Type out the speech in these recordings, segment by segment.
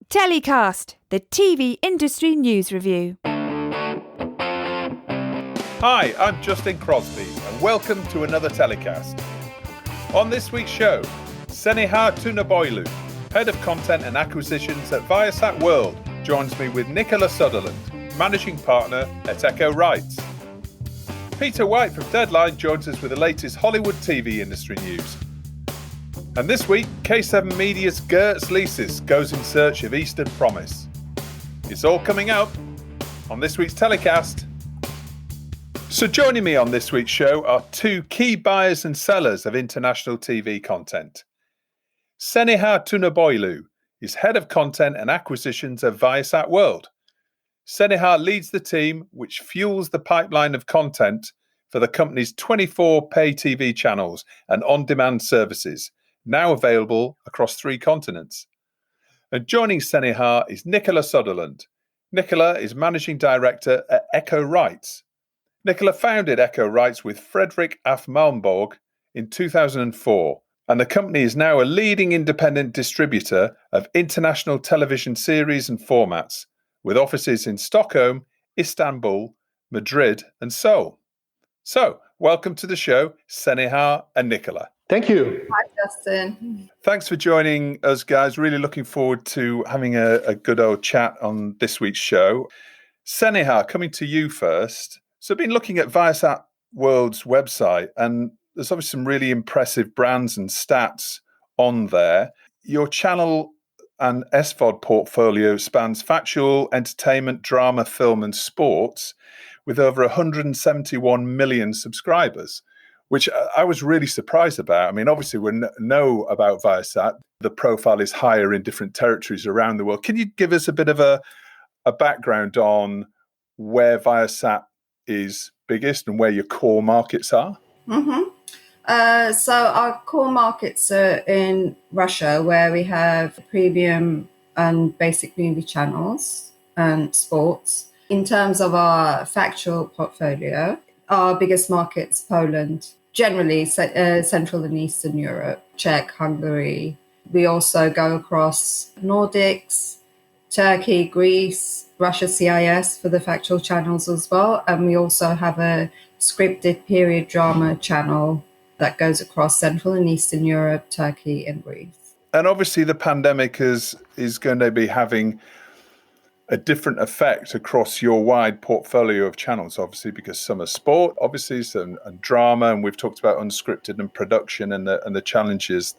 Telecast, the TV industry news review. Hi, I'm Justin Crosby and welcome to another telecast. On this week's show, Seniha Tunaboylu, Head of Content and Acquisitions at Viasat World, joins me with Nicola Soderlund, Managing Partner at Eccho. Peter White from Deadline joins us with the latest Hollywood TV industry news. And this week, K7 Media's Girts Licis goes in search of Eastern Promise. It's all coming up on this week's telecast. So joining me on this week's show are two key buyers and sellers of international TV content. Seniha Tunaboylu is Head of Content and Acquisitions of Viasat World. Seniha leads the team which fuels the pipeline of content for the company's 24 pay TV channels and on-demand services, now available across 3 continents. And joining Seniha is Nicola Soderlund. Nicola is Managing Director at Eccho. Nicola founded Eccho with Frederick Af Malmborg in 2004, and the company is now a leading independent distributor of international television series and formats, with offices in Stockholm, Istanbul, Madrid, and Seoul. So, welcome to the show, Seniha and Nicola. Thank you. Hi, Justin. Thanks for joining us, guys. Really looking forward to having a good old chat on this week's show. Seniha, coming to you first. So I've been looking at Viasat World's website, and there's obviously some really impressive brands and stats on there. Your channel and SVOD portfolio spans factual, entertainment, drama, film, and sports, with over 171 million subscribers, which I was really surprised about. I mean, obviously, we know about Viasat. The profile is higher in different territories around the world. Can you give us a bit of a background on where Viasat is biggest and where your core markets are? So our core markets are in Russia, where we have premium and basic movie channels and sports. In terms of our factual portfolio, our biggest markets, Poland, generally Central and Eastern Europe, Czech, Hungary. We also go across Nordics, Turkey, Greece, Russia, CIS for the factual channels as well. And we also have a scripted period drama channel that goes across Central and Eastern Europe, Turkey, and Greece. And obviously the pandemic is going to be having a different effect across your wide portfolio of channels, obviously, because some are sport, obviously, some and drama, and we've talked about unscripted and production and the challenges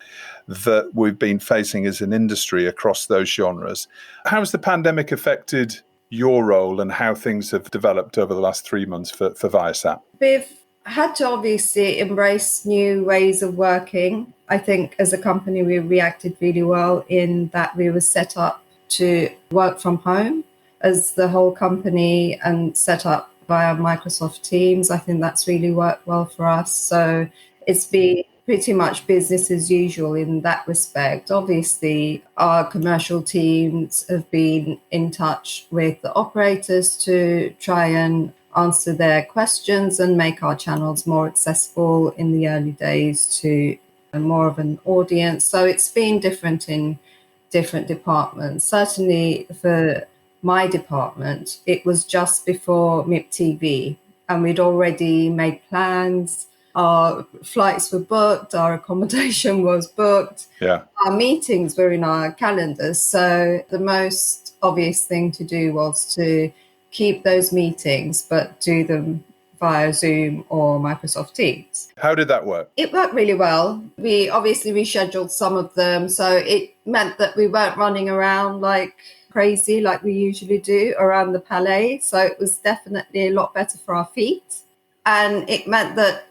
that we've been facing as an industry across those genres. How has the pandemic affected your role and how things have developed over the last 3 months for Viasat? We've had to obviously embrace new ways of working. I think as a company, we reacted really well in that we were set up to work from home as the whole company and set up via Microsoft Teams. I think that's really worked well for us. So it's been pretty much business as usual in that respect. Obviously, our commercial teams have been in touch with the operators to try and answer their questions and make our channels more accessible in the early days to more of an audience. So it's been different in different departments. Certainly for my department, it was just before MIP TV, and we'd already made plans. Our flights were booked, our accommodation was booked, Our meetings were in our calendars. So the most obvious thing to do was to keep those meetings, but do them via Zoom or Microsoft Teams. How did that work? It worked really well. We obviously rescheduled some of them, so it meant that we weren't running around like crazy like we usually do around the Palais. So it was definitely a lot better for our feet. And it meant that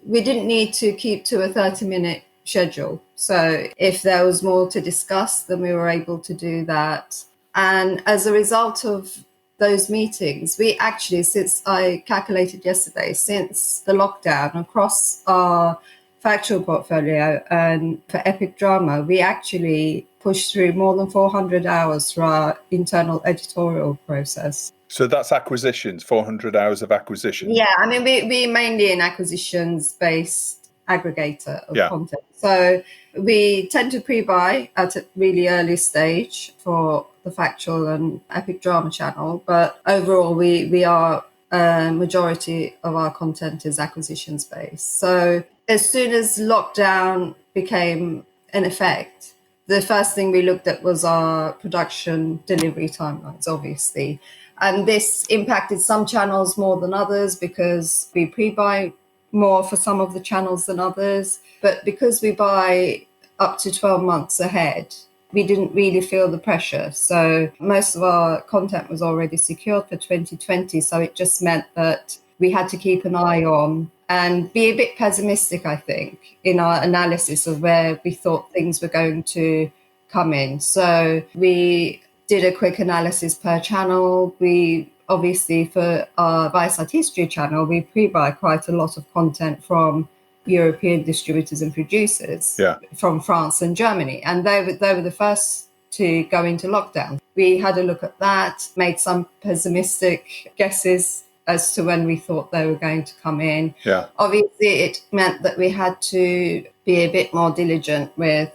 we didn't need to keep to a 30-minute schedule. So if there was more to discuss, then we were able to do that. And as a result of those meetings, we actually, since I calculated yesterday, since the lockdown across our factual portfolio and for epic drama, we actually pushed through more than 400 hours through our internal editorial process. So that's acquisitions, 400 hours of acquisition. Yeah, I mean, we mainly an acquisitions-based aggregator of content. So We tend to pre-buy at a really early stage for the factual and epic drama channel, but overall we are majority of our content is acquisitions based. So as soon as lockdown became in effect, the first thing we looked at was our production delivery timelines, obviously. And this impacted some channels more than others because we pre-buy more for some of the channels than others. But because we buy up to 12 months ahead, we didn't really feel the pressure. So most of our content was already secured for 2020. So it just meant that we had to keep an eye on and be a bit pessimistic, I think, in our analysis of where we thought things were going to come in. So we did a quick analysis per channel. We obviously, for our Viasat History channel, we pre-buy quite a lot of content from European distributors and producers from France and Germany. And they were the first to go into lockdown. We had a look at that, made some pessimistic guesses as to when we thought they were going to come in. Yeah. Obviously, it meant that we had to be a bit more diligent with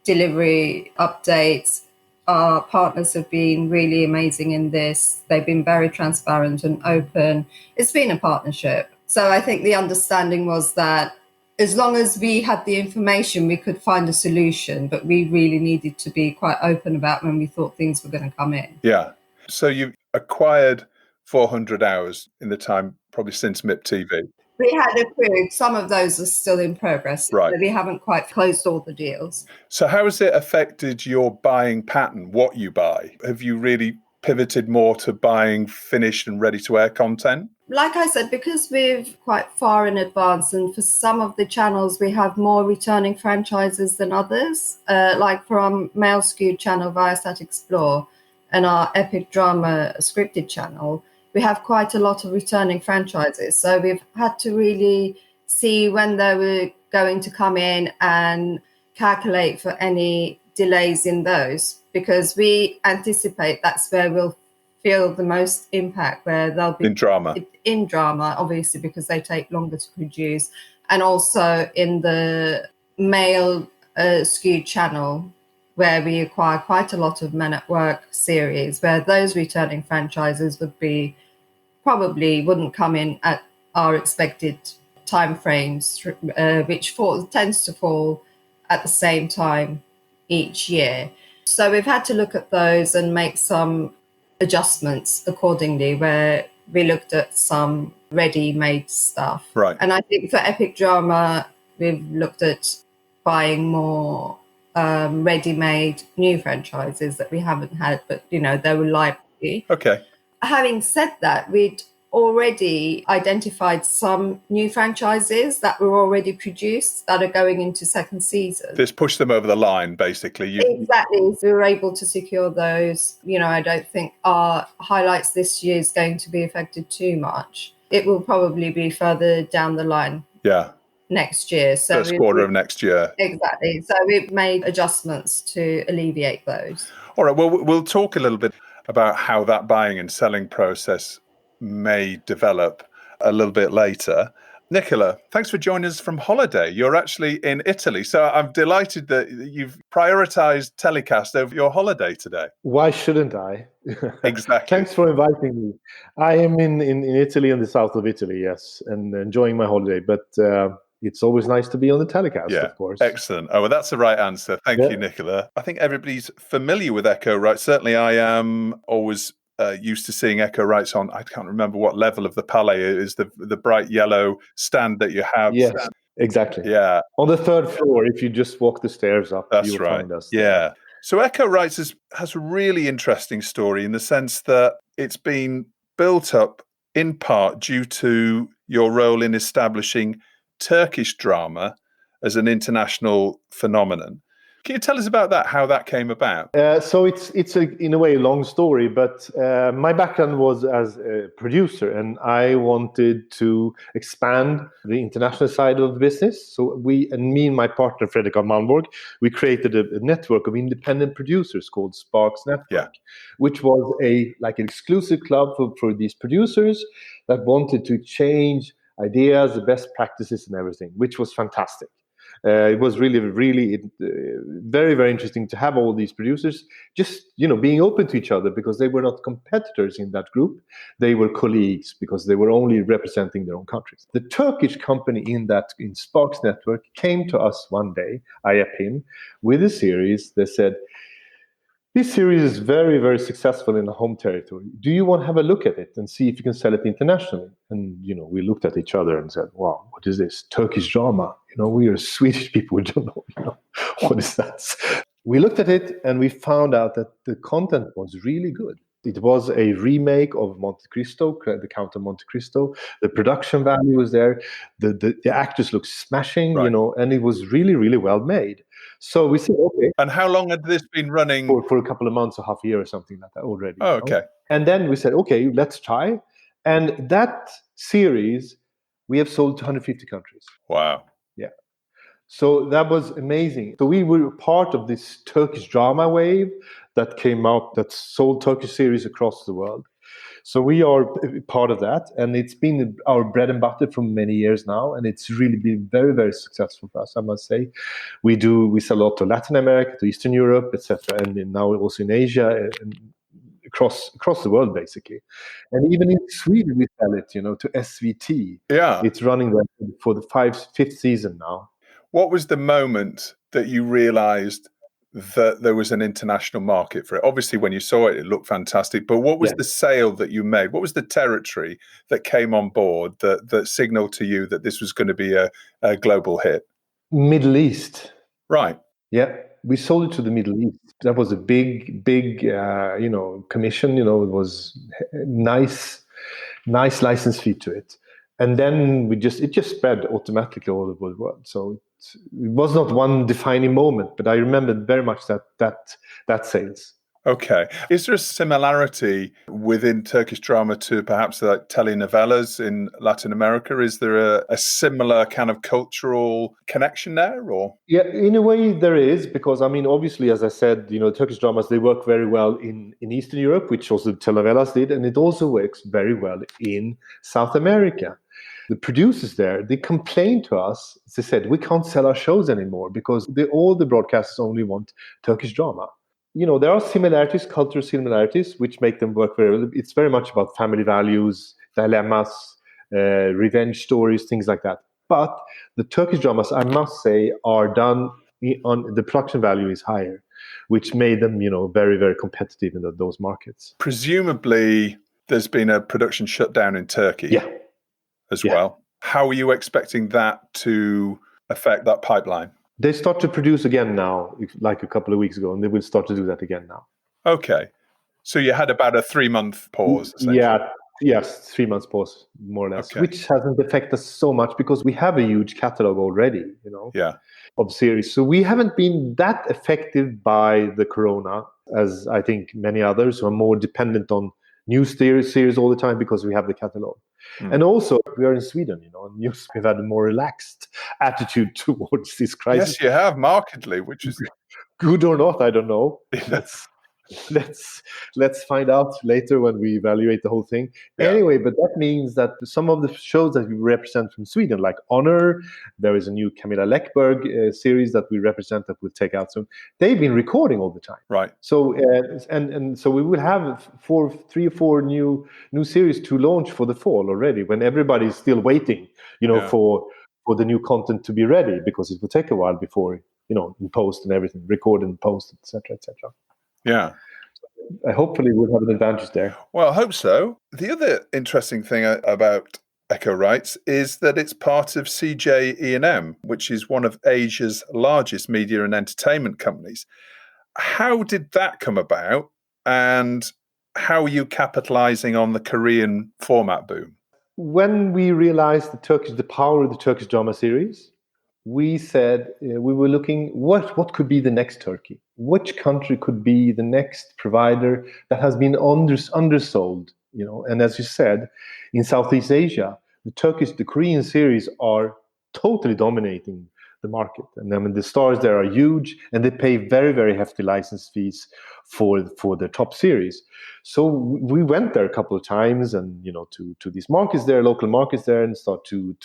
delivery updates. Our partners have been really amazing in this. They've been very transparent and open. It's been a partnership. So I think the understanding was that as long as we had the information, we could find a solution, but we really needed to be quite open about when we thought things were going to come in. Yeah. So you acquired 400 hours in the time, probably since MIP TV. We had accrued. Some of those are still in progress. Right. So we haven't quite closed all the deals. So how has it affected your buying pattern, what you buy? Have you really pivoted more to buying finished and ready-to-air content? Like I said, because we're quite far in advance, and for some of the channels, we have more returning franchises than others. Like from male skewed channel Viasat Explore and our epic drama scripted channel, we have quite a lot of returning franchises. So we've had to really see when they were going to come in and calculate for any delays in those, because we anticipate that's where we'll feel the most impact, where they'll be in drama, obviously, because they take longer to produce, and also in the male skewed channel, where we acquire quite a lot of Men at Work series, where those returning franchises probably wouldn't come in at our expected timeframes, which tends to fall at the same time each year. So we've had to look at those and make some adjustments accordingly, where we looked at some ready-made stuff. Right. And I think for epic drama, we've looked at buying more ready-made new franchises that we haven't had, but, they were likely. Okay. Having said that, we'd already identified some new franchises that were already produced that are going into second season. Just push them over the line, basically. Exactly. We were able to secure those. I don't think our highlights this year is going to be affected too much. It will probably be further down the line. Yeah. Next year. So first quarter of next year. Exactly. So we've made adjustments to alleviate those. All right. Well, we'll talk a little bit about how that buying and selling process may develop a little bit later. Nicola, thanks for joining us from holiday. You're actually in Italy, so I'm delighted that you've prioritized telecast over your holiday today. Why shouldn't I? Exactly. Thanks for inviting me. I am in Italy, in the south of Italy, yes, and enjoying my holiday, but it's always nice to be on the telecast, of course. Excellent. Oh, well, that's the right answer. Thank you, Nicola. I think everybody's familiar with Eccho Rights. Certainly I am always used to seeing Eccho Rights on, I can't remember what level of the Palais it is, the bright yellow stand that you have. Yes, exactly. Yeah. On the third floor, if you just walk the stairs up, you'll find us. Yeah. So Eccho Rights has a really interesting story in the sense that it's been built up in part due to your role in establishing Turkish drama as an international phenomenon. Can you tell us about that, how that came about? So it's in a way a long story, but my background was as a producer, and I wanted to expand the international side of the business. So me and my partner Fredrik Malmborg, we created a network of independent producers called Sparks Network, which was an exclusive club for these producers that wanted to change ideas, the best practices and everything, which was fantastic. It was really, really very, very interesting to have all these producers just, being open to each other, because they were not competitors in that group. They were colleagues, because they were only representing their own countries. The Turkish company in Sparks Network came to us one day, IAPIN, with a series. They said, this series is very, very successful in the home territory. Do you want to have a look at it and see if you can sell it internationally? And, we looked at each other and said, wow, what is this? Turkish drama. We are Swedish people. We don't know, what is that? We looked at it and we found out that the content was really good. It was a remake of Monte Cristo, the Count of Monte Cristo. The production value was there. The actors looked smashing, Right. And it was really, really well made. So we said, okay. And how long had this been running? For a couple of months or half a year or something like that already. Oh, okay. And then we said, okay, let's try. And that series, we have sold to 150 countries. Wow. Yeah. So that was amazing. So we were part of this Turkish drama wave that came out, that sold Turkish series across the world. So we are part of that, and it's been our bread and butter for many years now, and it's really been very, very successful for us, I must say. We sell a lot to Latin America, to Eastern Europe, etc., and now also in Asia and across the world, basically. And even in Sweden, we sell it, to SVT. Yeah. It's running for the fifth season now. What was the moment that you realized that there was an international market for it? Obviously, when you saw it, it looked fantastic. But what was the sale that you made? What was the territory that came on board that signaled to you that this was going to be a global hit? Middle East. Right. Yeah, we sold it to the Middle East. That was a big, commission. It was nice license fee to it. And then it just spread automatically all over the world. So it was not one defining moment, but I remember very much that sales. Okay. Is there a similarity within Turkish drama to perhaps like telenovelas in Latin America? Is there a similar kind of cultural connection there, or? Yeah, in a way there is, because obviously, as I said, Turkish dramas, they work very well in Eastern Europe, which also telenovelas did, and it also works very well in South America. The producers there, they complained to us. They said, we can't sell our shows anymore because all the broadcasters only want Turkish drama. There are similarities, cultural similarities, which make them work very well. It's very much about family values, dilemmas, revenge stories, things like that. But the Turkish dramas, I must say, are done on the production value is higher, which made them, very, very competitive in those markets. Presumably, there's been a production shutdown in Turkey as well. How are you expecting that to affect that pipeline? They start to produce again now, like a couple of weeks ago, and they will start to do that again now. Okay. So you had about a 3-month pause, essentially. Yes, 3 months pause, more or less, which hasn't affected us so much because we have a huge catalog already, of series. So we haven't been that affected by the corona as I think many others who are more dependent on new series all the time because we have the catalog. And also, we are in Sweden, and we've had a more relaxed attitude towards this crisis. Yes, you have, markedly, which is good or not, I don't know. Let's find out later when we evaluate the whole thing. Anyway, but that means that some of the shows that we represent from Sweden, like Honor, there is a new Camilla Läckberg series that we represent that we'll take out soon. They've been recording all the time, right? So and so we will have 3 or 4 new series to launch for the fall already, when everybody's still waiting, for the new content to be ready, because it will take a while before in post and everything, record and post, etc., etc. Yeah. Hopefully we'll have an advantage there. Well, I hope so. The other interesting thing about Eccho Rights is that it's part of CJ E&M, which is one of Asia's largest media and entertainment companies. How did that come about, and how are you capitalizing on the Korean format boom? When we realized the power of the Turkish drama series, we said we were looking what could be the next Turkey, which country could be the next provider that has been undersold, and as you said, in Southeast Asia, the Korean series are totally dominating the market. And I mean, the stars there are huge, and they pay very, very hefty license fees for the top series. So we went there a couple of times, and to these markets there, local markets there, and start to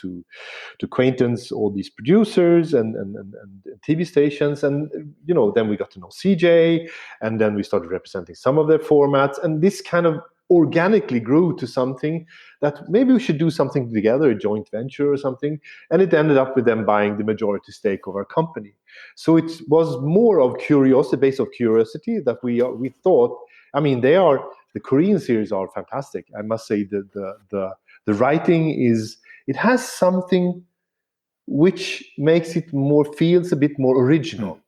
acquaintance all these producers and TV stations, and then we got to know CJ, and then we started representing some of their formats, and this kind of organically grew to something that maybe we should do something together, a joint venture or something, and it ended up with them buying the majority stake of our company. So it was more of curiosity, based of curiosity, that we thought. I mean, the Korean series are fantastic. I must say the writing it has something which makes it feels a bit more original.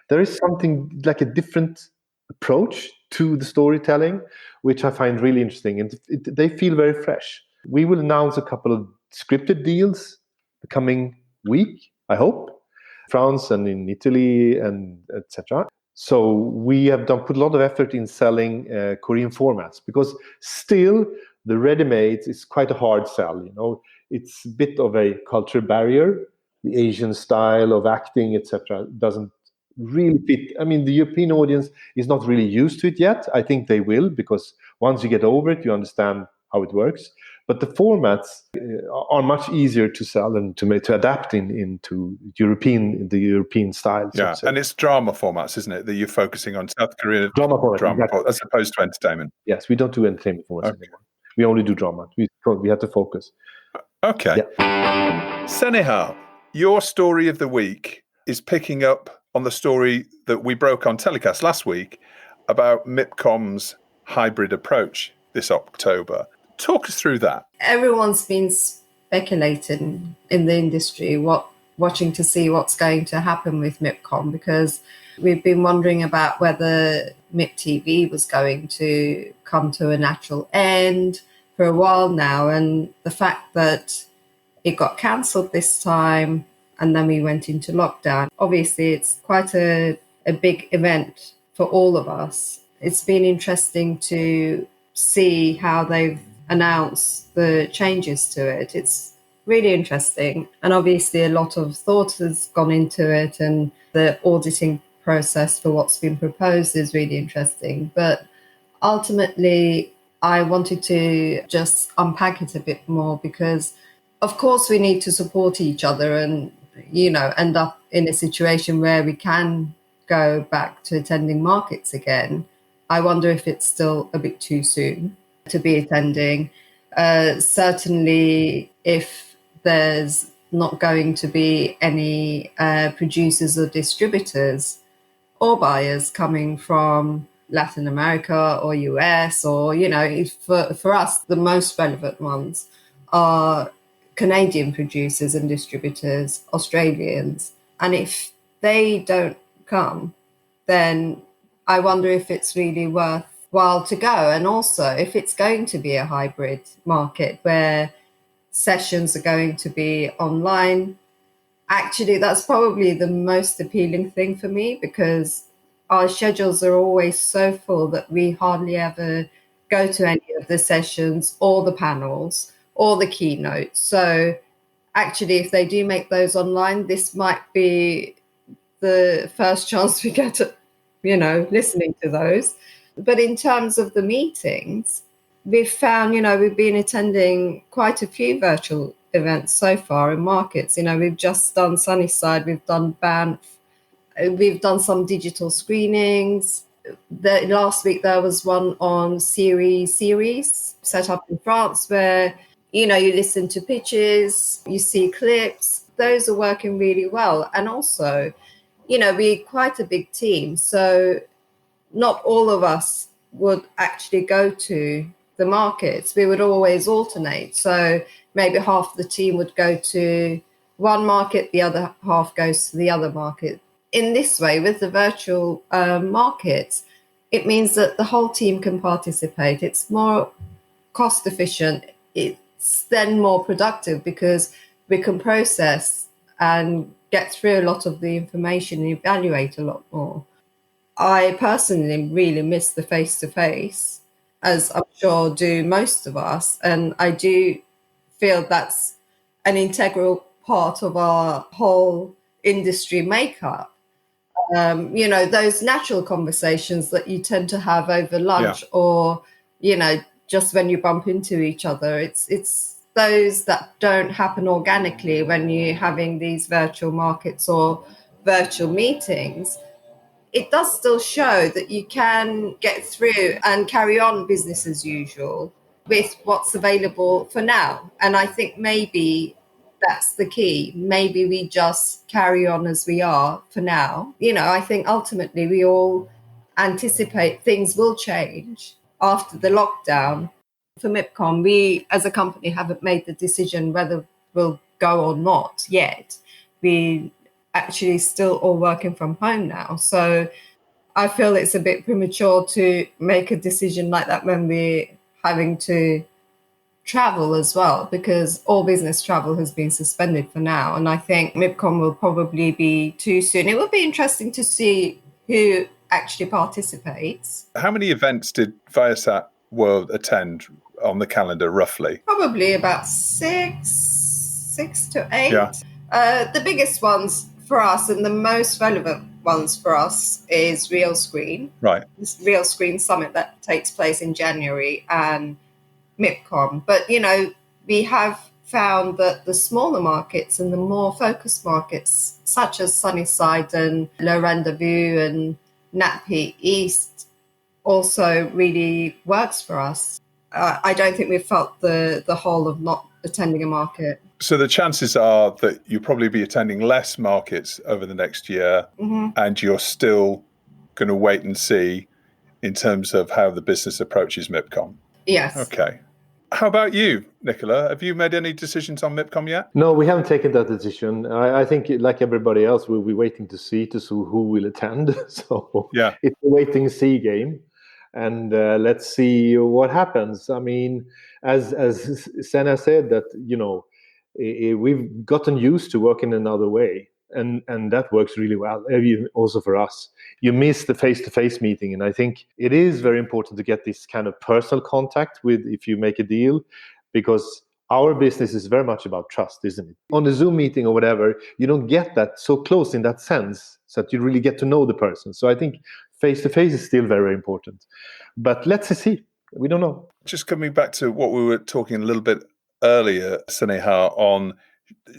There is something like a different approach to the storytelling, which I find really interesting, and they feel very fresh. We will announce a couple of scripted deals the coming week, I hope, France and in Italy and etc. So we have put a lot of effort in selling Korean formats, because still the ready-made is quite a hard sell. It's a bit of a culture barrier. The Asian style of acting, etc., doesn't really fit. I mean, the European audience is not really used to it yet. I think they will, because once you get over it, you understand how it works. But the formats are much easier to sell and to adapt into the European style. Yeah, and it's drama formats, isn't it, that you're focusing on? South Korea drama formats, exactly. As opposed to entertainment. Yes, we don't do entertainment formats anymore. We only do drama. We have to focus. Okay. Yeah. Seniha, your story of the week is picking up on the story that we broke on telecast last week about MIPCOM's hybrid approach this October. Talk us through that. Everyone's been speculating in the industry, watching to see what's going to happen with MIPCOM, because we've been wondering about whether MIP TV was going to come to a natural end for a while now. And the fact that it got cancelled this time and then we went into lockdown, obviously it's quite a big event for all of us. It's been interesting to see how they've announced the changes to it. It's really interesting. And obviously a lot of thought has gone into it, and the auditing process for what's been proposed is really interesting. But ultimately, I wanted to just unpack it a bit more, because of course we need to support each other and, end up in a situation where we can go back to attending markets again. I wonder if it's still a bit too soon to be attending. Certainly, if there's not going to be any producers or distributors or buyers coming from Latin America or US, or, for us, the most relevant ones are Canadian producers and distributors, Australians. And if they don't come, then I wonder if it's really worthwhile to go. And also, if it's going to be a hybrid market where sessions are going to be online, actually, that's probably the most appealing thing for me, because our schedules are always so full that we hardly ever go to any of the sessions or the panels or the keynotes. So actually, if they do make those online, this might be the first chance we get at, listening to those. But in terms of the meetings, we've found, we've been attending quite a few virtual events so far in markets. We've just done Sunnyside, we've done Banff, we've done some digital screenings. Last week there was one on series set up in France where, you listen to pitches, you see clips. Those are working really well. And also, we're quite a big team. So not all of us would actually go to the markets. We would always alternate. So maybe half the team would go to one market, the other half goes to the other market. In this way, with the virtual markets, it means that the whole team can participate. It's more cost efficient. It's then more productive because we can process and get through a lot of the information and evaluate a lot more. I personally really miss the face-to-face, as I'm sure do most of us. And I do feel that's an integral part of our whole industry makeup. Those natural conversations that you tend to have over lunch or, just when you bump into each other. It's those that don't happen organically when you're having these virtual markets or virtual meetings. It does still show that you can get through and carry on business as usual with what's available for now. And I think maybe that's the key. Maybe we just carry on as we are for now. I think ultimately we all anticipate things will change after the lockdown. For MIPCOM, we as a company haven't made the decision whether we'll go or not yet. We actually still all working from home now. So I feel it's a bit premature to make a decision like that when we're having to travel as well, because all business travel has been suspended for now. And I think MIPCOM will probably be too soon. It will be interesting to see who actually participates. How many events did Viasat World attend on the calendar, roughly? Probably about six to eight. Yeah. The biggest ones for us and the most relevant ones for us is Real Screen. Right. This Real Screen Summit that takes place in January, and MIPCOM. But, we have found that the smaller markets and the more focused markets, such as Sunnyside and Le Rendezvous and NatP East, also really works for us. I don't think we've felt the whole of not attending a market. So the chances are that you'll probably be attending less markets over the next year, and you're still going to wait and see in terms of how the business approaches MIPCOM. Yes. Okay. How about you, Nicola? Have you made any decisions on MIPCOM yet? No, we haven't taken that decision. I think, like everybody else, we'll be waiting to see who will attend. So it's a wait and see game. And let's see what happens. I mean, as Senna said, that, we've gotten used to working another way. And that works really well, also for us. You miss the face-to-face meeting. And I think it is very important to get this kind of personal contact if you make a deal, because our business is very much about trust, isn't it? On a Zoom meeting or whatever, you don't get that so close in that sense, so that you really get to know the person. So I think face-to-face is still very important. But let's see. We don't know. Just coming back to what we were talking a little bit earlier, Seniha, on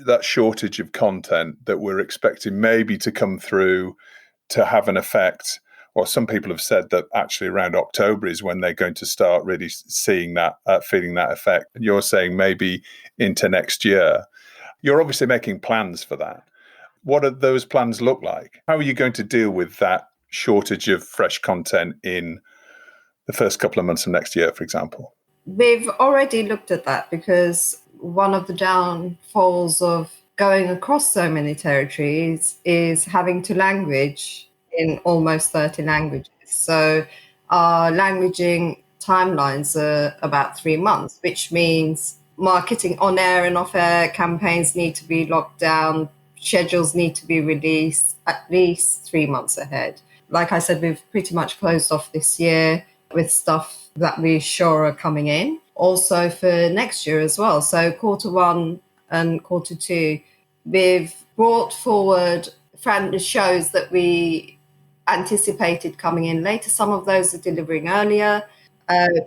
that shortage of content that we're expecting maybe to come through to have an effect. Or some people have said that actually around October is when they're going to start really seeing that, feeling that effect. And you're saying maybe into next year. You're obviously making plans for that. What do those plans look like? How are you going to deal with that shortage of fresh content in the first couple of months of next year, for example? We've already looked at that, because one of the downfalls of going across so many territories is having to language in almost 30 languages. So our languaging timelines are about 3 months, which means marketing on air and off air campaigns need to be locked down, schedules need to be released at least 3 months ahead. Like I said, we've pretty much closed off this year with stuff that we're sure are coming in. Also for next year as well. So Q1 and Q2, we've brought forward shows that we anticipated coming in later. Some of those are delivering earlier.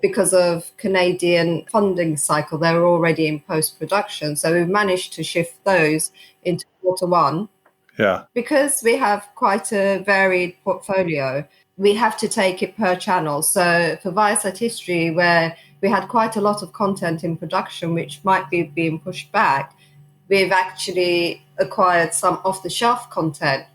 Because of Canadian funding cycle, they were already in post-production. So we've managed to shift those into Q1. Yeah. Because we have quite a varied portfolio, we have to take it per channel. So for Viasat History, where we had quite a lot of content in production, which might be being pushed back, we've actually acquired some off-the-shelf content,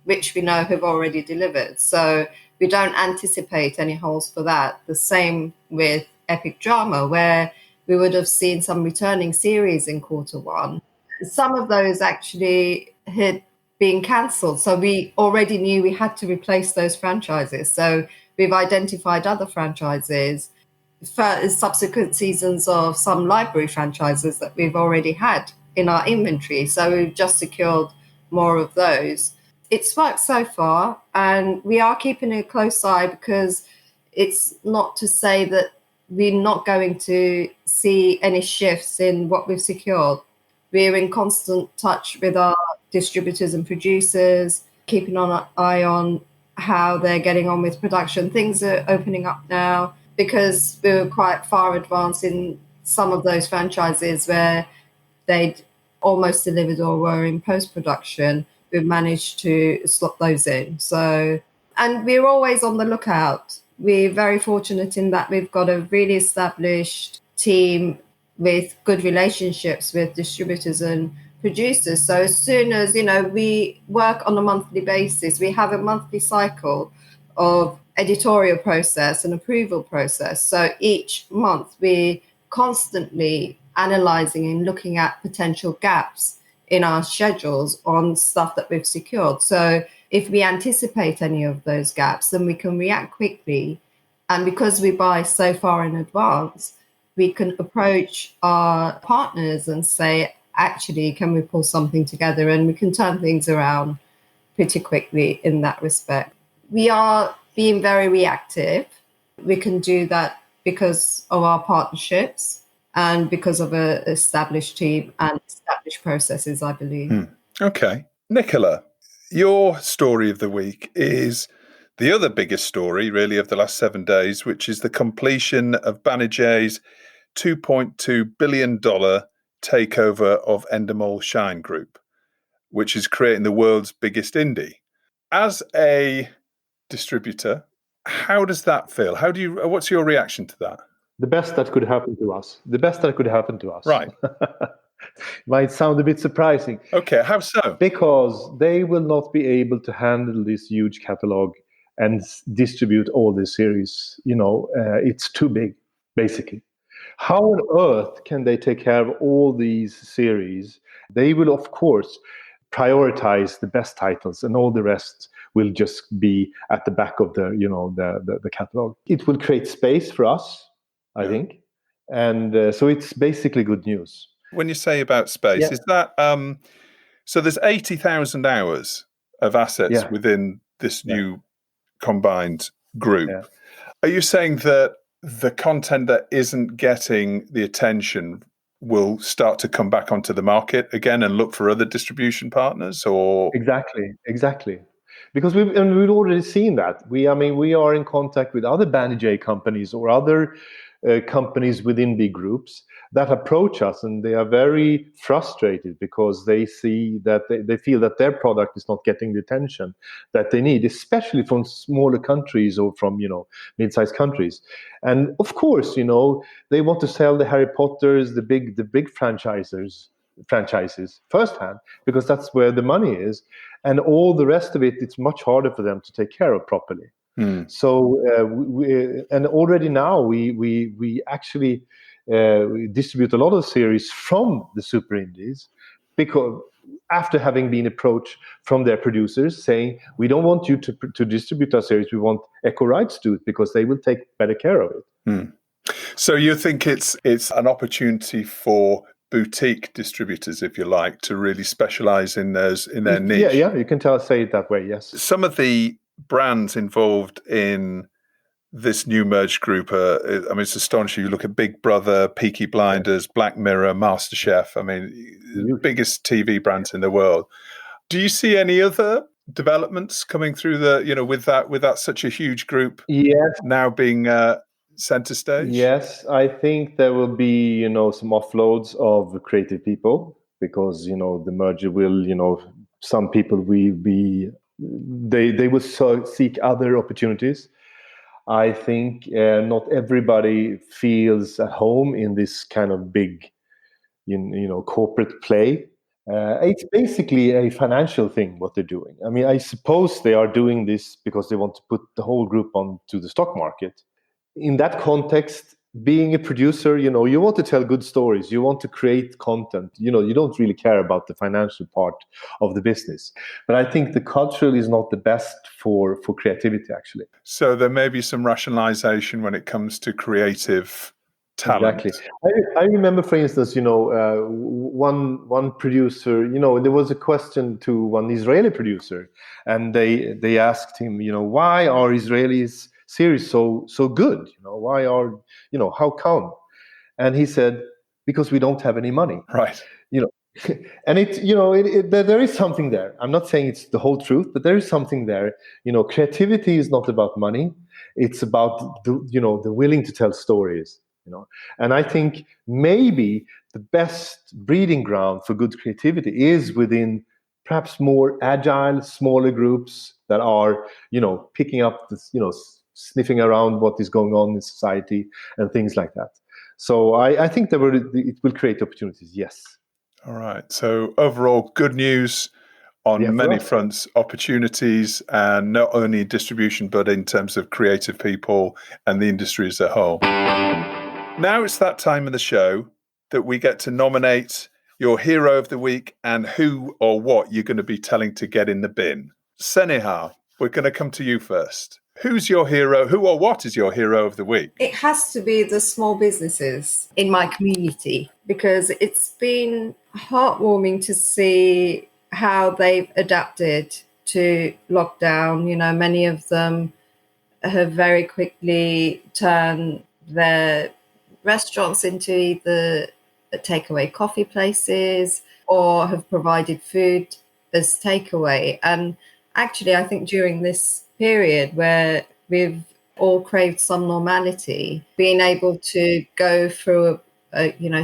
which we know have already delivered. So we don't anticipate any holes for that. The same with Epic Drama, where we would have seen some returning series in Q1. Some of those actually had been cancelled. So we already knew we had to replace those franchises. So we've identified other franchises for subsequent seasons of some library franchises that we've already had in our inventory. So we've just secured more of those. It's worked so far, and we are keeping a close eye, because it's not to say that we're not going to see any shifts in what we've secured. We're in constant touch with our distributors and producers, keeping an eye on how they're getting on with production. Things are opening up now because we were quite far advanced in some of those franchises where they'd almost delivered or were in post-production. We've managed to slot those in. So, and we're always on the lookout. We're very fortunate in that we've got a really established team with good relationships with distributors and producers. So as soon as, we work on a monthly basis, we have a monthly cycle of editorial process and approval process. So each month we're constantly analysing and looking at potential gaps in our schedules on stuff that we've secured. So if we anticipate any of those gaps, then we can react quickly. And because we buy so far in advance, we can approach our partners and say, actually, can we pull something together? And we can turn things around pretty quickly in that respect. We are being very reactive. We can do that because of our partnerships and because of an established team and established processes, I believe. Okay. Nicola, your story of the week is the other biggest story, really, of the last 7 days, which is the completion of Banijay's $2.2 billion takeover of Endemol Shine Group, which is creating the world's biggest indie. As a distributor, how does that feel? What's your reaction to that? The best that could happen to us. Right. Might sound a bit surprising. Okay, how so? Because they will not be able to handle this huge catalog and distribute all the series. It's too big, basically. How on earth can they take care of all these series? They will, of course, prioritize the best titles, and all the rest will just be at the back of the catalog. It will create space for us, I think, and so it's basically good news. When you say about space, is that so? There's 80,000 hours of assets within this new combined group. Yeah. Are you saying that the content that isn't getting the attention will start to come back onto the market again and look for other distribution partners? Or Exactly. Because we've already seen that. We are in contact with other Banijay companies or other companies within big groups that approach us, and they are very frustrated because they see that they feel that their product is not getting the attention that they need, especially from smaller countries or from mid-sized countries. And of course, they want to sell the Harry Potters, the big franchises firsthand, because that's where the money is, and all the rest of it, it's much harder for them to take care of properly. So and already now we actually distribute a lot of series from the super indies, because after having been approached from their producers saying, we don't want you to distribute our series, we want Eccho rights to it because they will take better care of it. So you think it's an opportunity for boutique distributors, if you like, to really specialize in their niche? Yeah, you can say it that way, yes. Some of the brands involved in this new merged group it's astonishing. You look at Big Brother, Peaky Blinders, Black Mirror, MasterChef. The biggest TV brands in the world. Do you see any other developments coming through with that such a huge group now being center stage? Yes, I think there will be some offloads of creative people, because the merger will some people will be they will seek other opportunities. I think not everybody feels at home in this kind of big corporate play. It's basically a financial thing what they're doing. I suppose they are doing this because they want to put the whole group onto the stock market. In that context, being a producer, you want to tell good stories, you want to create content, you don't really care about the financial part of the business. But I think the culture is not the best for creativity, actually. So there may be some rationalization when it comes to creative talent. Exactly. I remember, for instance, one producer, there was a question to one Israeli producer, and they asked him, why are Israelis series so good? Why how come? And he said, because we don't have any money. Right. And there is something there. I'm not saying it's the whole truth, but there is something there. Creativity is not about money. It's about the willing to tell stories. And I think maybe the best breeding ground for good creativity is within perhaps more agile, smaller groups that are picking up this, sniffing around what is going on in society and things like that. So I think it will create opportunities. Yes. All right. So overall, good news on many fronts, opportunities, and not only distribution, but in terms of creative people and the industry as a whole. Now it's that time of the show that we get to nominate your hero of the week and who or what you're going to be telling to get in the bin. Seniha, we're going to come to you first. Who's your hero? Who or what is your hero of the week? It has to be the small businesses in my community, because it's been heartwarming to see how they've adapted to lockdown. Many of them have very quickly turned their restaurants into either takeaway coffee places or have provided food as takeaway. And actually, I think during this period where we've all craved some normality, being able to go through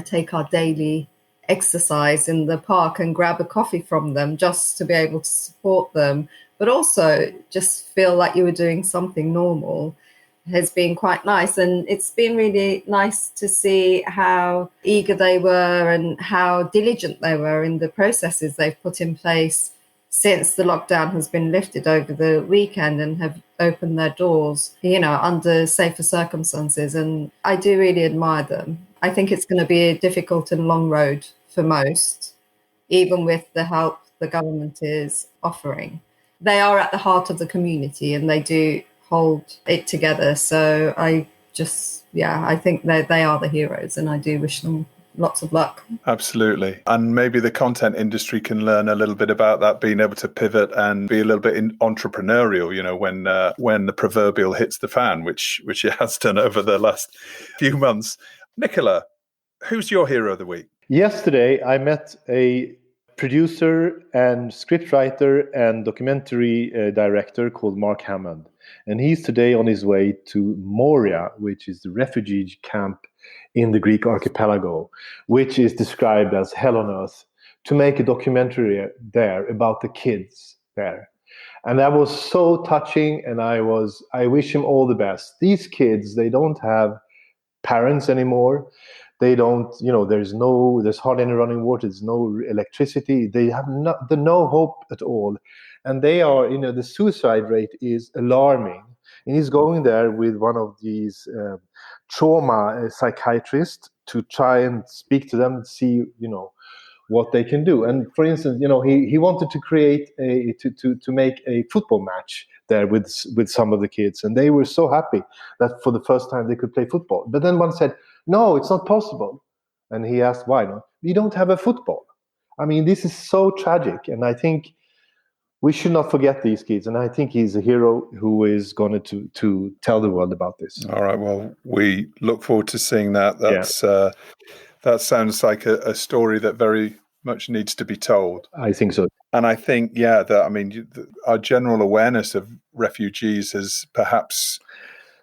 take our daily exercise in the park and grab a coffee from them just to be able to support them, but also just feel like you were doing something normal, has been quite nice. And it's been really nice to see how eager they were and how diligent they were in the processes they've put in place since the lockdown has been lifted over the weekend, and have opened their doors, under safer circumstances. And I do really admire them. I think it's going to be a difficult and long road for most, even with the help the government is offering. They are at the heart of the community and they do hold it together. So I think they are the heroes, and I do wish them lots of luck. Absolutely. And maybe the content industry can learn a little bit about that, being able to pivot and be a little bit entrepreneurial, when the proverbial hits the fan, which it has done over the last few months. Nicola, who's your hero of the week? Yesterday, I met a producer and scriptwriter and documentary director called Mark Hammond. And he's today on his way to Moria, which is the refugee camp in the Greek archipelago, which is described as hell on earth, to make a documentary there about the kids there. And that was so touching, and I wish him all the best. These kids, they don't have parents anymore. They don't, there's hardly any running water, there's no electricity. They have no hope at all. And they are, the suicide rate is alarming. And he's going there with one of these trauma psychiatrists to try and speak to them and see, what they can do. And for instance, he wanted to create to make a football match there with some of the kids. And they were so happy that for the first time they could play football. But then one said, no, it's not possible. And he asked, why not? We don't have a football. I mean, this is so tragic. And I think we should not forget these kids. And I think he's a hero who is going to tell the world about this. All right. Well, we look forward to seeing that. That sounds like a story that very much needs to be told. I think so. And I think, our general awareness of refugees has perhaps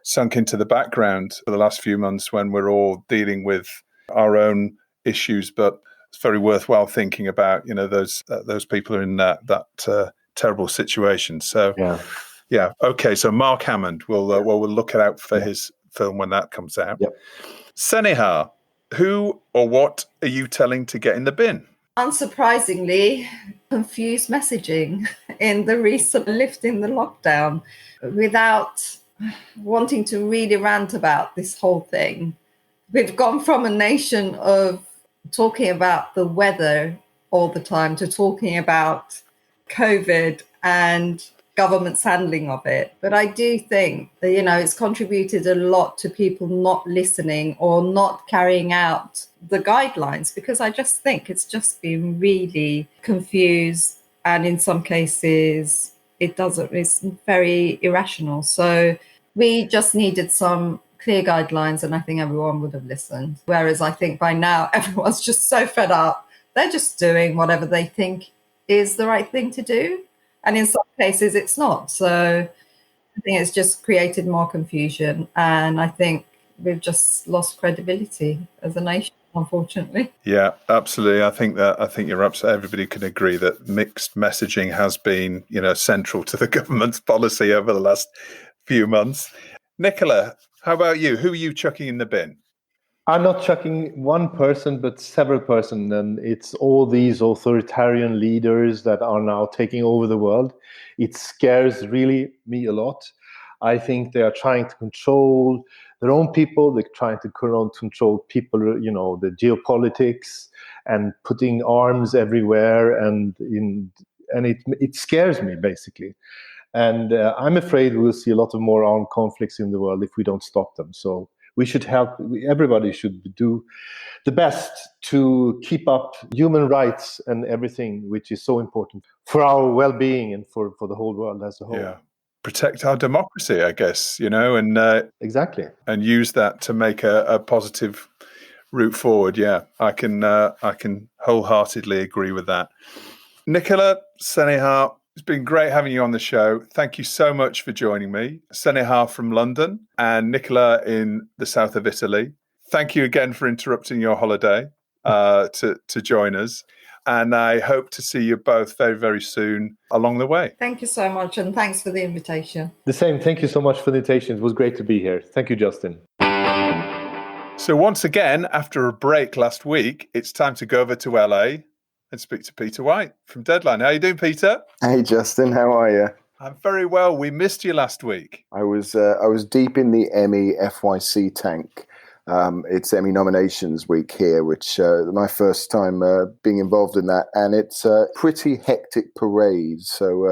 sunk into the background for the last few months when we're all dealing with our own issues. But it's very worthwhile thinking about, those people are in that terrible situation. So, yeah. Okay. So Mark Hammond, we'll look out for his film when that comes out. Yep. Seniha, who or what are you telling to get in the bin? Unsurprisingly, confused messaging in the recent lifting the lockdown. Without wanting to really rant about this whole thing, we've gone from a nation of talking about the weather all the time to talking about COVID and government's handling of it. But I do think that, it's contributed a lot to people not listening or not carrying out the guidelines, because I just think it's just been really confused. And in some cases, it's very irrational. So we just needed some clear guidelines, and I think everyone would have listened. Whereas I think by now, everyone's just so fed up they're just doing whatever they think is the right thing to do. And in some cases, it's not. So I think it's just created more confusion. And I think we've just lost credibility as a nation, unfortunately. Yeah, absolutely. I think you're absolutely. Everybody can agree that mixed messaging has been, central to the government's policy over the last few months. Nicola, how about you? Who are you chucking in the bin? I'm not chucking one person, but several persons, and it's all these authoritarian leaders that are now taking over the world. It scares really me a lot. I think they are trying to control their own people. They're trying to control people, the geopolitics, and putting arms everywhere, and it scares me basically. And I'm afraid we'll see a lot of more armed conflicts in the world if we don't stop them. So we should help. Everybody should do the best to keep up human rights and everything, which is so important for our well-being and for the whole world as a whole. Yeah, protect our democracy, I guess, and exactly, and use that to make a positive route forward. Yeah, I can wholeheartedly agree with that. Nicola, Seniha, it's been great having you on the show. Thank you so much for joining me. Seniha from London and Nicola in the south of Italy. Thank you again for interrupting your holiday to join us. And I hope to see you both very, very soon along the way. Thank you so much. And thanks for the invitation. The same. Thank you so much for the invitation. It was great to be here. Thank you, Justin. So once again, after a break last week, it's time to go over to LA and speak to Peter White from Deadline. How are you doing, Peter? Hey, Justin. How are you? I'm very well. We missed you last week. I was deep in the Emmy FYC tank. It's Emmy nominations week here, which my first time being involved in that, and it's a pretty hectic parade. So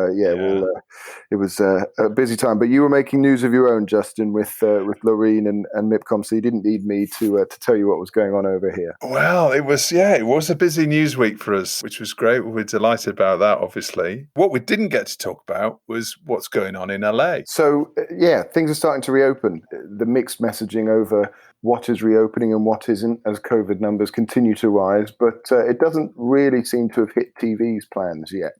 it was a busy time. But you were making news of your own, Justin, with Loreen and MIPCOM, so you didn't need me to tell you what was going on over here. Well, it was a busy news week for us, which was great. We're delighted about that, obviously. What we didn't get to talk about was what's going on in LA. So things are starting to reopen. The mixed messaging over what is reopening and what isn't as COVID numbers continue to rise, but it doesn't really seem to have hit TV's plans yet.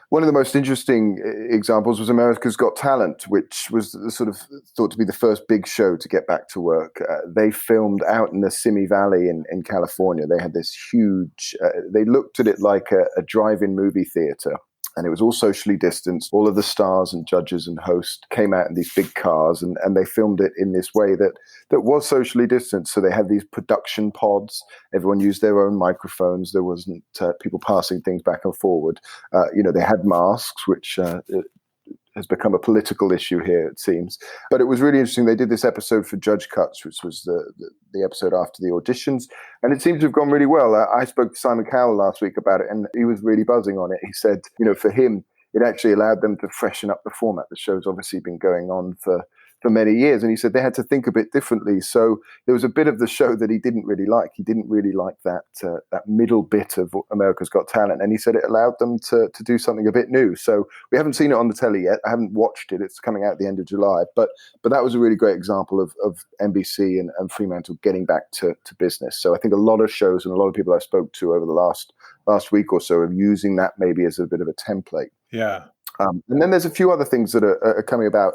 One of the most interesting examples was America's Got Talent, which was sort of thought to be the first big show to get back to work. They filmed out in the Simi Valley in California. They had this huge, they looked at it like a drive-in movie theater. And it was all socially distanced. All of the stars and judges and hosts came out in these big cars, and they filmed it in this way that was socially distanced. So they had these production pods. Everyone used their own microphones. There wasn't people passing things back and forward. They had masks, which has become a political issue here, it seems. But it was really interesting. They did this episode for Judge Cuts, which was the episode after the auditions, and it seemed to have gone really well. I spoke to Simon Cowell last week about it, and he was really buzzing on it. He said, for him, it actually allowed them to freshen up the format. The show's obviously been going on for many years, and he said they had to think a bit differently. So there was a bit of the show that he didn't really like. He didn't really like that middle bit of America's Got Talent, and he said it allowed them to do something a bit new. So we haven't seen it on the telly yet. I haven't watched it. It's coming out at the end of July, but that was a really great example of NBC and Fremantle getting back to business. So I think a lot of shows and a lot of people I spoke to over the last week or so are using that maybe as a bit of a template. Yeah. And then there's a few other things that are coming about.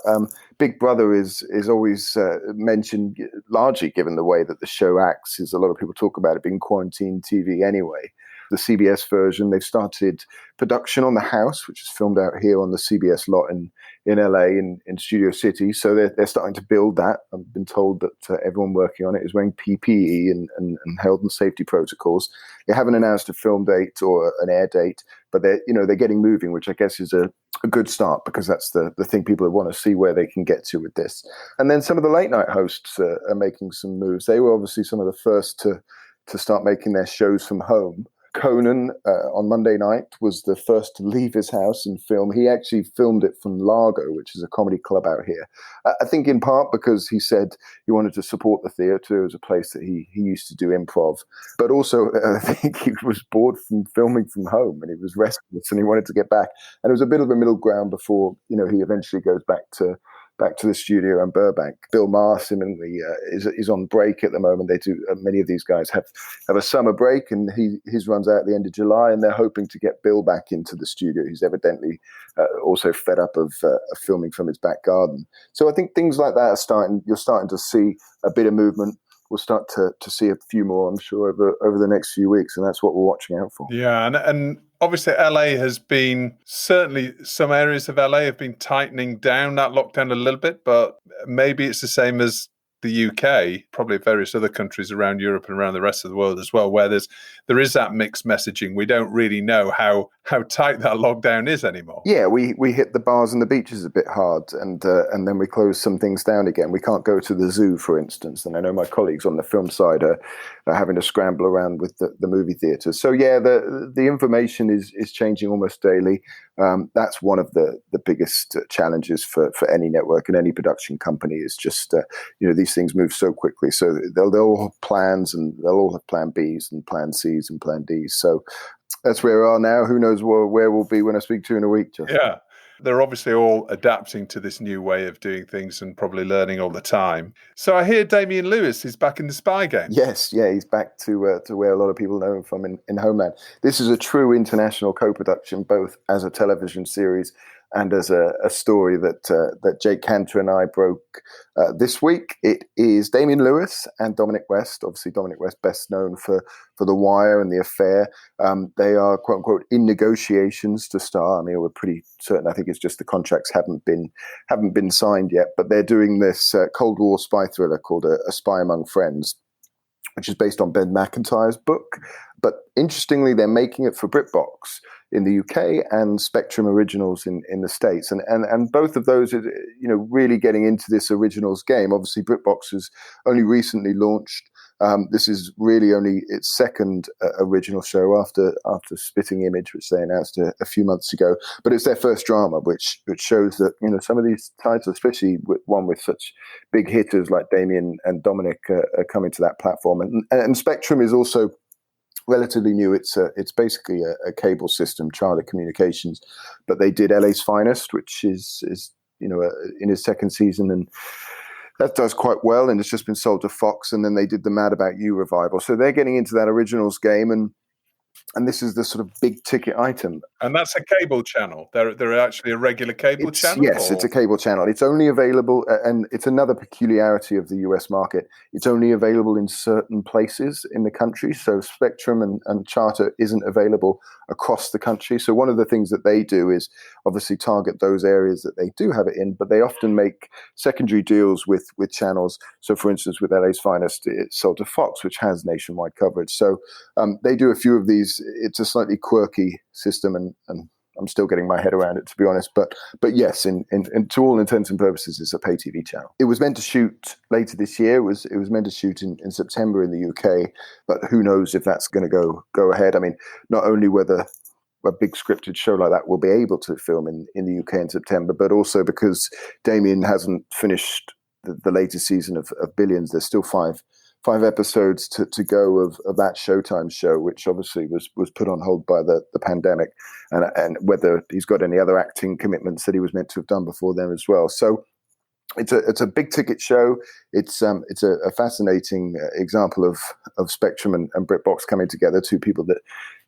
Big Brother is always mentioned, largely given the way that the show acts, is a lot of people talk about it being quarantine TV anyway. The CBS version, they've started production on The House, which is filmed out here on the CBS lot in LA in Studio City. So they're starting to build that. I've been told that everyone working on it is wearing PPE and health and safety protocols. They haven't announced a film date or an air date, but they're getting moving, which I guess is a good start, because that's the thing people want to see where they can get to with this. And then some of the late night hosts are making some moves. They were obviously some of the first to start making their shows from home. Conan on Monday night was the first to leave his house and film. He actually filmed it from Largo, which is a comedy club out here. I think in part because he said he wanted to support the theatre. It was a place that he used to do improv. But also I think he was bored from filming from home, and he was restless and he wanted to get back. And it was a bit of a middle ground before, he eventually goes back to back to the studio in Burbank. Bill Maher similarly is on break at the moment. They do many of these guys have a summer break, and his runs out at the end of July, and they're hoping to get Bill back into the studio. He's evidently also fed up of filming from his back garden. So I think things like that you're starting to see a bit of movement. We'll start to see a few more, I'm sure, over the next few weeks, and that's what we're watching out for. Yeah, and obviously LA has been, certainly some areas of LA have been tightening down that lockdown a little bit, but maybe it's the same as the UK, probably various other countries around Europe and around the rest of the world as well, where there is that mixed messaging. We don't really know how tight that lockdown is anymore. Yeah, we hit the bars and the beaches a bit hard, and then we close some things down again. We can't go to the zoo, for instance, and I know my colleagues on the film side are having to scramble around with the movie theatres. So yeah, the information is changing almost daily. That's one of the biggest challenges for any network and any production company is just, these things move so quickly. So they'll all have plans, and they'll all have plan Bs and plan Cs and plan Ds. So that's where we are now. Who knows where we'll be when I speak to you in a week, Justin. Yeah. They're obviously all adapting to this new way of doing things and probably learning all the time. So I hear Damian Lewis is back in the Spy Game. Yes, yeah, he's back to where a lot of people know him from in Homeland. This is a true international co-production, both as a television series and as a story that Jake Cantor and I broke this week. It is Damian Lewis and Dominic West. Obviously, Dominic West best known for The Wire and The Affair. They are, quote unquote, in negotiations to star. I mean, we're pretty certain. I think it's just the contracts haven't been signed yet. But they're doing this Cold War spy thriller called A Spy Among Friends, which is based on Ben McIntyre's book. But interestingly, they're making it for BritBox in the UK and Spectrum Originals in the States. And both of those are, really getting into this originals game. Obviously, BritBox has only recently launched. This is really only its second original show after Spitting Image, which they announced a few months ago. But it's their first drama, which shows that some of these titles, especially one with such big hitters like Damien and Dominic, are coming to that platform. And Spectrum is also relatively new. It's basically a cable system, Charter Communications, but they did LA's Finest, which is in his second season, and that does quite well, and it's just been sold to Fox. And then they did the Mad About You revival, so they're getting into that originals game, and this is the sort of big ticket item. And that's a cable channel. They're actually a regular cable channel? Yes, it's a cable channel. It's only available, and it's another peculiarity of the US market. It's only available in certain places in the country. So Spectrum and Charter isn't available across the country. So one of the things that they do is obviously target those areas that they do have it in, but they often make secondary deals with channels. So for instance, with LA's Finest, it's sold to Fox, which has nationwide coverage. So they do a few of these. It's a slightly quirky system, and I'm still getting my head around it, to be honest. But yes, in to all intents and purposes, it's a pay TV channel. It was meant to shoot later this year. It was meant to shoot in September in the UK, but who knows if that's going to go ahead. I mean, not only whether a big scripted show like that will be able to film in the UK in September, but also because Damien hasn't finished the latest season of Billions. There's still five episodes to go of that Showtime show, which obviously was put on hold by the pandemic, and whether he's got any other acting commitments that he was meant to have done before then as well. So it's a big ticket show. It's a fascinating example of Spectrum and BritBox coming together, two people that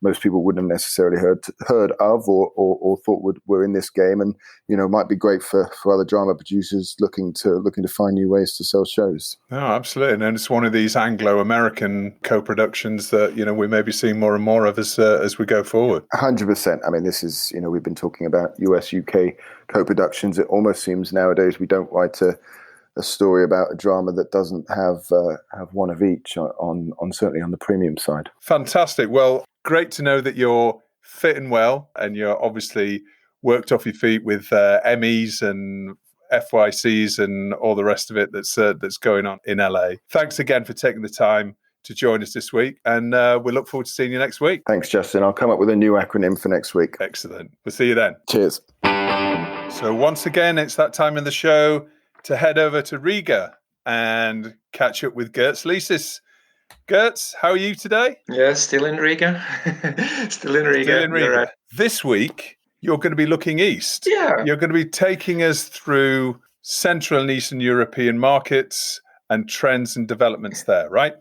most people wouldn't have necessarily heard of or thought were in this game, and might be great for other drama producers looking to find new ways to sell shows. No, absolutely, and it's one of these Anglo-American co-productions that we may be seeing more and more of as we go forward. 100%. I mean, this is we've been talking about US UK co-productions. It almost seems nowadays we don't write a story about a drama that doesn't have one of each on certainly on the premium side. Fantastic. Well, great to know that you're fit and well, and you're obviously worked off your feet with Emmys and FYCs and all the rest of it that's going on in LA. Thanks again for taking the time to join us this week, and we look forward to seeing you next week. Thanks, Justin. I'll come up with a new acronym for next week. Excellent. We'll see you then. Cheers. So once again, it's that time in the show to head over to Riga and catch up with Girts Licis. Girts, how are you today? Yeah, still in Riga. Still in Riga. Right. This week, you're going to be looking east. Yeah. You're going to be taking us through Central and Eastern European markets and trends and developments there, right?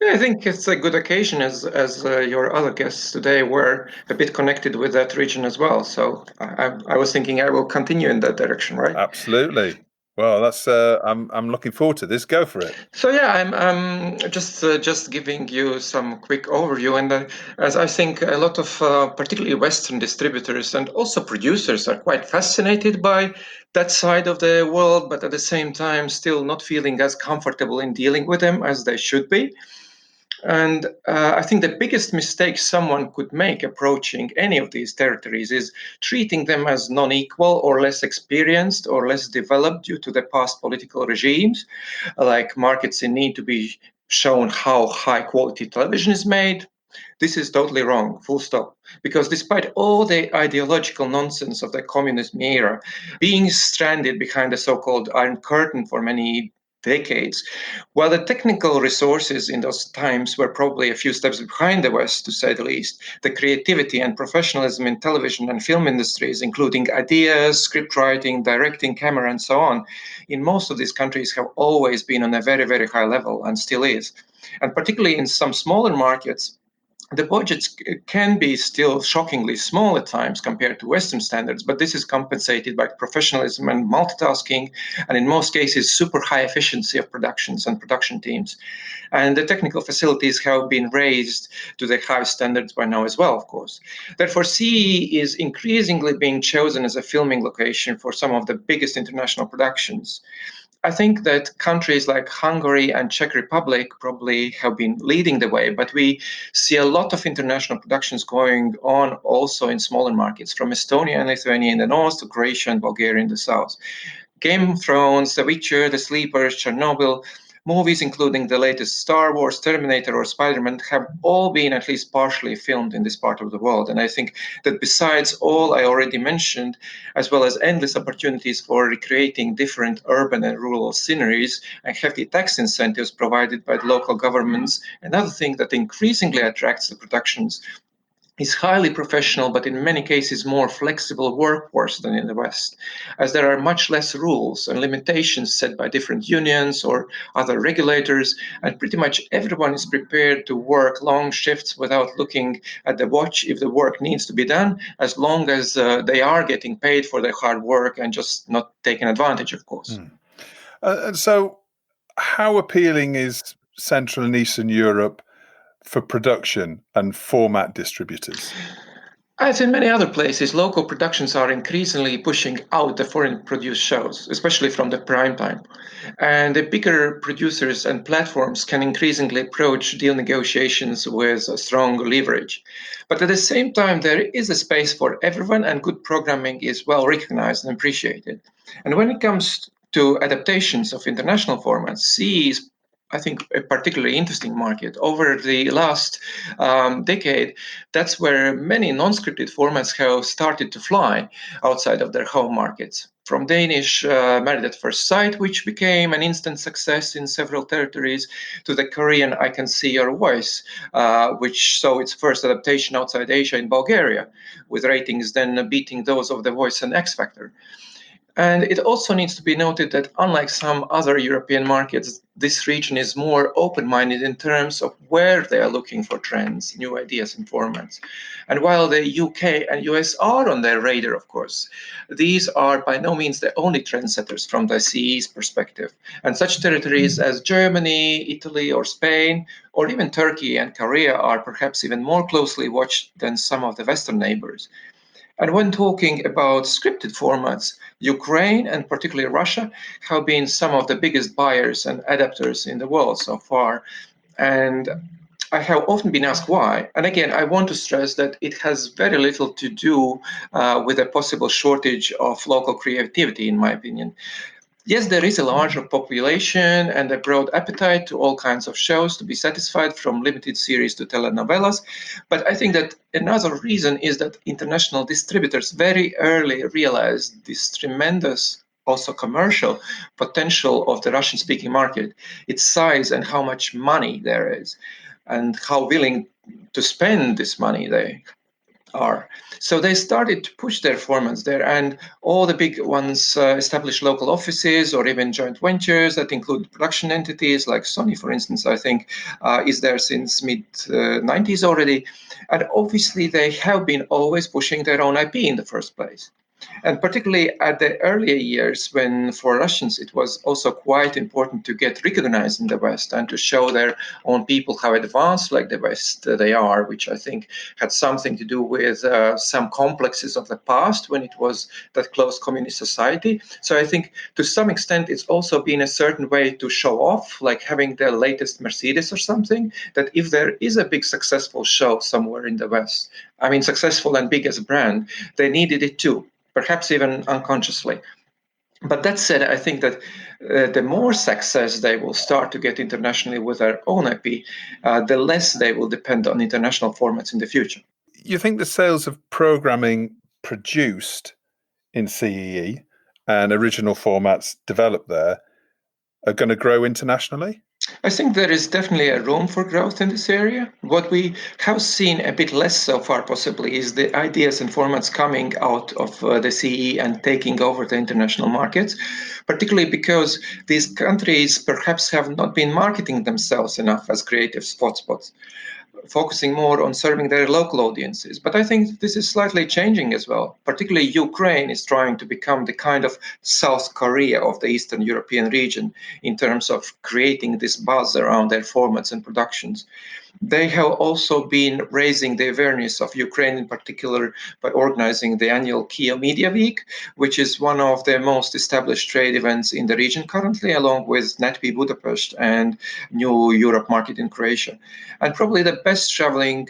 Yeah, I think it's a good occasion as your other guests today were a bit connected with that region as well. So I was thinking I will continue in that direction, right? Absolutely. Well, that's I'm looking forward to this. Go for it. So yeah, I'm just giving you some quick overview, and as I think a lot of particularly Western distributors and also producers are quite fascinated by that side of the world, but at the same time still not feeling as comfortable in dealing with them as they should be. And I think the biggest mistake someone could make approaching any of these territories is treating them as non-equal or less experienced or less developed due to the past political regimes, like markets in need to be shown how high quality television is made. This is totally wrong, full stop. Because despite all the ideological nonsense of the communism era, being stranded behind the so-called Iron Curtain for many decades, while the technical resources in those times were probably a few steps behind the West, to say the least, the creativity and professionalism in television and film industries, including ideas, script writing, directing, camera, and so on, in most of these countries have always been on a very, very high level and still is. And particularly in some smaller markets, the budgets can be still shockingly small at times compared to Western standards, but this is compensated by professionalism and multitasking, and in most cases, super high efficiency of productions and production teams. And the technical facilities have been raised to the high standards by now as well, of course. Therefore, CE is increasingly being chosen as a filming location for some of the biggest international productions. I think that countries like Hungary and Czech Republic probably have been leading the way, but we see a lot of international productions going on also in smaller markets, from Estonia and Lithuania in the north to Croatia and Bulgaria in the south. Game of Thrones, The Witcher, The Sleepers, Chernobyl, movies including the latest Star Wars, Terminator, or Spider-Man have all been at least partially filmed in this part of the world. And I think that besides all I already mentioned, as well as endless opportunities for recreating different urban and rural sceneries and hefty tax incentives provided by the local governments, another thing that increasingly attracts the productions is highly professional, but in many cases more flexible workforce than in the West, as there are much less rules and limitations set by different unions or other regulators, and pretty much everyone is prepared to work long shifts without looking at the watch if the work needs to be done, as long as they are getting paid for their hard work and just not taken advantage, of course. And so how appealing is Central and Eastern Europe for production and format distributors? As in many other places, local productions are increasingly pushing out the foreign-produced shows, especially from the prime time. And the bigger producers and platforms can increasingly approach deal negotiations with a strong leverage. But at the same time, there is a space for everyone, and good programming is well recognized and appreciated. And when it comes to adaptations of international formats, CE is, I think, a particularly interesting market. Over the last decade, that's where many non-scripted formats have started to fly outside of their home markets. From Danish Married at First Sight, which became an instant success in several territories, to the Korean I Can See Your Voice, which saw its first adaptation outside Asia in Bulgaria, with ratings then beating those of The Voice and X Factor. And it also needs to be noted that unlike some other European markets, this region is more open-minded in terms of where they are looking for trends, new ideas and formats. And while the UK and US are on their radar, of course, these are by no means the only trendsetters from the CE's perspective. And such territories as Germany, Italy, or Spain, or even Turkey and Korea are perhaps even more closely watched than some of the Western neighbors. And when talking about scripted formats, Ukraine and particularly Russia have been some of the biggest buyers and adapters in the world so far. And I have often been asked why. And again, I want to stress that it has very little to do with a possible shortage of local creativity, in my opinion. Yes, there is a larger population and a broad appetite to all kinds of shows to be satisfied, from limited series to telenovelas. But I think that another reason is that international distributors very early realized this tremendous, also commercial potential of the Russian-speaking market, its size and how much money there is, and how willing to spend this money they are. So they started to push their formats there, and all the big ones established local offices or even joint ventures that include production entities, like Sony, for instance, I think is there since mid-90s already. And obviously they have been always pushing their own IP in the first place. And particularly at the earlier years, when for Russians it was also quite important to get recognized in the West and to show their own people how advanced like the West they are, which I think had something to do with some complexes of the past when it was that close communist society. So I think to some extent it's also been a certain way to show off, like having the latest Mercedes or something, that if there is a big successful show somewhere in the West, I mean successful and big as a brand, they needed it too, perhaps even unconsciously. But that said, I think that the more success they will start to get internationally with their own IP, the less they will depend on international formats in the future. You think the sales of programming produced in CEE and original formats developed there are going to grow internationally? I think there is definitely a room for growth in this area. What we have seen a bit less so far, possibly, is the ideas and formats coming out of the CE and taking over the international markets, particularly because these countries perhaps have not been marketing themselves enough as creative hotspots, focusing more on serving their local audiences. But I think this is slightly changing as well. Particularly Ukraine is trying to become the kind of South Korea of the Eastern European region in terms of creating this buzz around their formats and productions. They have also been raising the awareness of Ukraine in particular by organizing the annual Kyiv Media Week, which is one of the most established trade events in the region currently, along with NetP Budapest and New Europe Market in Croatia. And probably the best traveling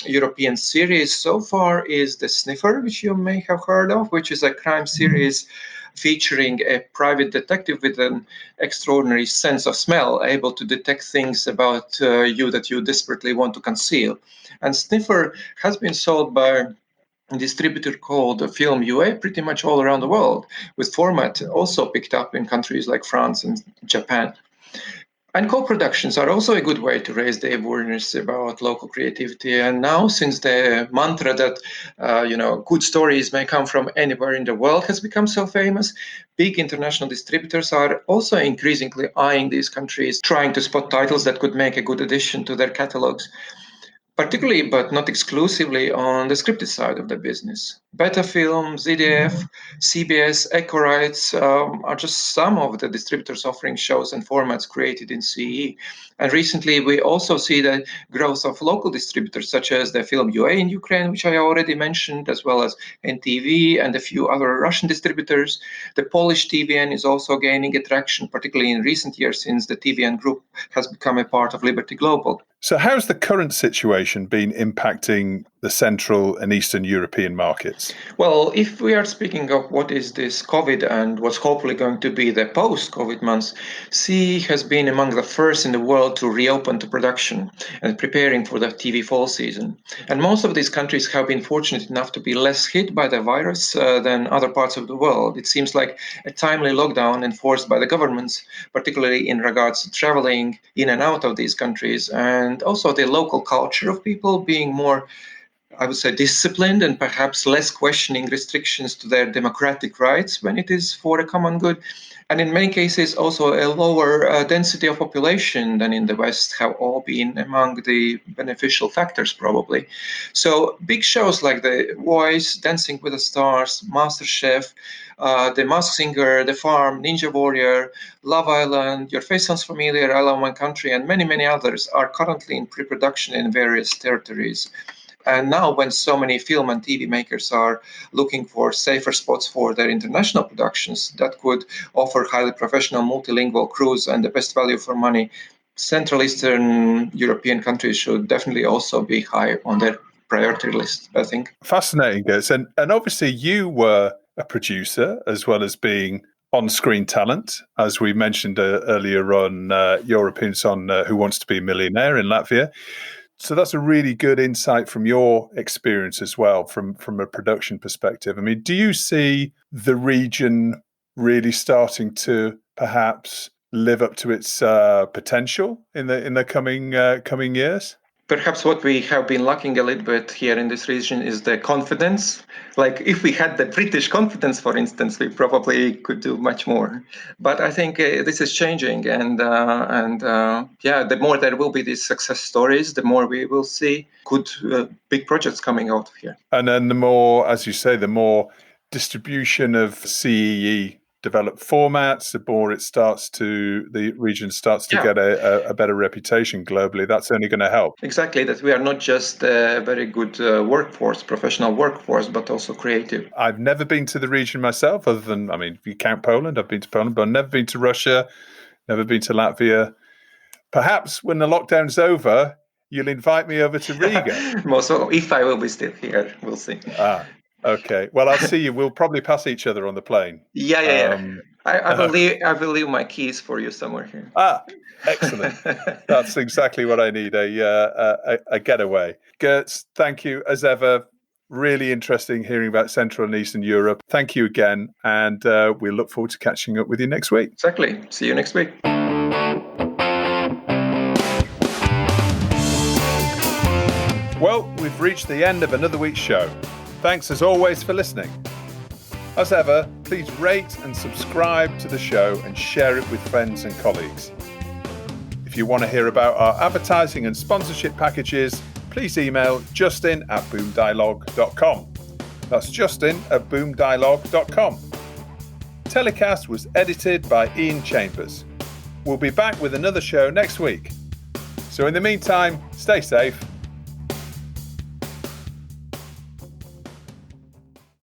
European series so far is The Sniffer, which you may have heard of, which is a crime series featuring a private detective with an extraordinary sense of smell, able to detect things about you that you desperately want to conceal. And Sniffer has been sold by a distributor called Film UA pretty much all around the world, with format also picked up in countries like France and Japan. And co-productions are also a good way to raise the awareness about local creativity. And now, since the mantra that good stories may come from anywhere in the world has become so famous, big international distributors are also increasingly eyeing these countries, trying to spot titles that could make a good addition to their catalogs, particularly but not exclusively on the scripted side of the business. Beta Film, ZDF, CBS, Eccho rights are just some of the distributors offering shows and formats created in CE. And recently, we also see the growth of local distributors, such as the Film UA in Ukraine, which I already mentioned, as well as NTV and a few other Russian distributors. The Polish TVN is also gaining attraction, particularly in recent years, since the TVN group has become a part of Liberty Global. So how's the current situation been impacting the Central and Eastern European markets? Well, if we are speaking of what is this COVID and what's hopefully going to be the post-COVID months, CE has been among the first in the world to reopen to production and preparing for the TV fall season. And most of these countries have been fortunate enough to be less hit by the virus than other parts of the world. It seems like a timely lockdown enforced by the governments, particularly in regards to traveling in and out of these countries, and also the local culture of people being more, I would say, disciplined and perhaps less questioning restrictions to their democratic rights when it is for a common good. And in many cases, also a lower density of population than in the West have all been among the beneficial factors, probably. So big shows like The Voice, Dancing with the Stars, MasterChef, The Masked Singer, The Farm, Ninja Warrior, Love Island, Your Face Sounds Familiar, I Love My Country, and many, many others are currently in pre-production in various territories. And now, when so many film and TV makers are looking for safer spots for their international productions that could offer highly professional multilingual crews and the best value for money, Central Eastern European countries should definitely also be high on their priority list, I think. Fascinating, Girts. And obviously you were a producer as well as being on-screen talent. As we mentioned earlier on, your opinions on Who Wants to Be a Millionaire in Latvia. So that's a really good insight from your experience as well, from a production perspective. I mean, do you see the region really starting to perhaps live up to its potential in the coming years? Perhaps what we have been lacking a little bit here in this region is the confidence. Like if we had the British confidence, for instance, we probably could do much more. But I think this is changing, and the more there will be these success stories, the more we will see good big projects coming out of here. And then the more, as you say, the more distribution of CEE developed formats, the more the region starts to get a better reputation globally. That's only going to help. Exactly, that we are not just a very good professional workforce, but also creative. I've never been to the region myself, other than, if you count Poland, I've been to Poland, but I've never been to Russia, never been to Latvia. Perhaps when the lockdown's over, you'll invite me over to Riga. Most well, if I will be still here, we'll see. Okay. Well, I'll see you. We'll probably pass each other on the plane. Yeah. I will leave my keys for you somewhere here. Excellent. That's exactly what I need, a getaway. Girts, thank you as ever. Really interesting hearing about Central and Eastern Europe. Thank you again. And we look forward to catching up with you next week. Exactly. See you next week. Well, we've reached the end of another week's show. Thanks as always for listening. As ever, please rate and subscribe to the show and share it with friends and colleagues. If you want to hear about our advertising and sponsorship packages, please email justin@boomdialogue.com. That's justin@boomdialogue.com. Telecast was edited by Ian Chambers. We'll be back with another show next week. So in the meantime, stay safe